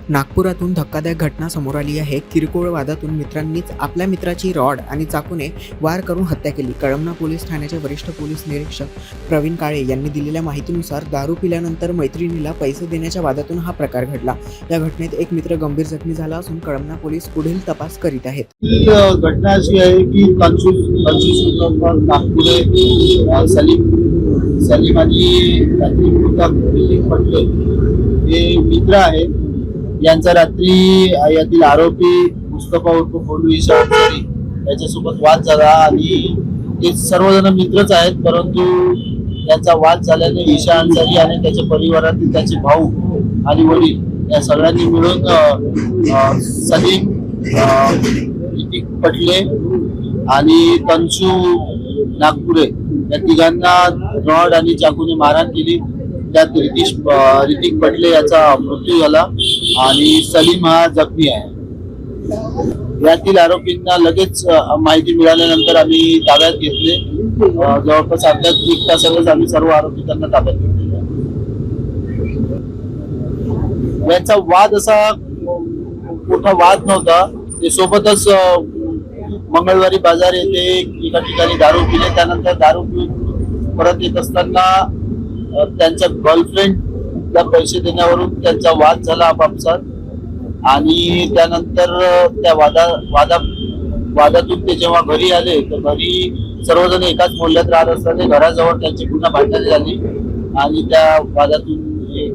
नागपुरातून धक्कादायक घटना समोर आली आहे। किरकोळ वादातून मित्रांनीच आपल्या मित्राची रॉड आणि चाकूने वार करून हत्या केली। कळमना पोलीस ठाण्याचे वरिष्ठ पोलीस निरीक्षक प्रवीण काळे यांनी दिलेल्या माहितीनुसार दारू पिल्यानंतर मैत्रिणीला पैसे देण्याच्या वादातून हा प्रकार घडला। या घटनेत एक मित्र गंभीर जखमी झाला असून कळमना पोलीस पुढील तपास करीत आहेत। ही घटना अशी आहे की नागपूर सलीम आणि पटले हे मित्र आहेत। यांचा रात्री यातील आरोपी मुस्तफा उर्फ बोलू ईशा अन्सारी याच्यासोबत वाद झाला आणि ते सर्वजण मित्रच आहेत, परंतु त्यांचा वाद झाल्याने ईशा अन्सारी आणि त्याच्या परिवारातील त्याचे भाऊ आणि वडील या सगळ्यांनी मिळून सलीम रितिक पटले आणि तंशू नागपुरे या तिघांना रॉड आणि चाकूने मारहाण केली। त्यात रितिक पटले याचा मृत्यू झाला आणि सलीम हा जखमी आहे। यातील आरोपींना लगेच माहिती मिळाल्यानंतर आम्ही ताब्यात घेतले। जवळपास अर्ध्या एक तासातच आम्ही सर्व आरोपी त्यांना ताब्यात घेतले। यांचा वाद असा मोठा वाद नव्हता, ते सोबतच मंगळवारी बाजार येथे एका ठिकाणी दारू पिले। त्यानंतर दारू पिऊन परत येत असताना त्यांच्या गर्लफ्रेंडला पैसे देण्यावरून त्यांचा वाद झाला आपापसात आणि त्यानंतर त्या वादातून ते जेव्हा घरी आले तर घरी सर्वजण एकाच मोहल्ल्यात राहत असताना घराजवळ त्यांची पुन्हा भांडणे झाली आणि त्या वादातून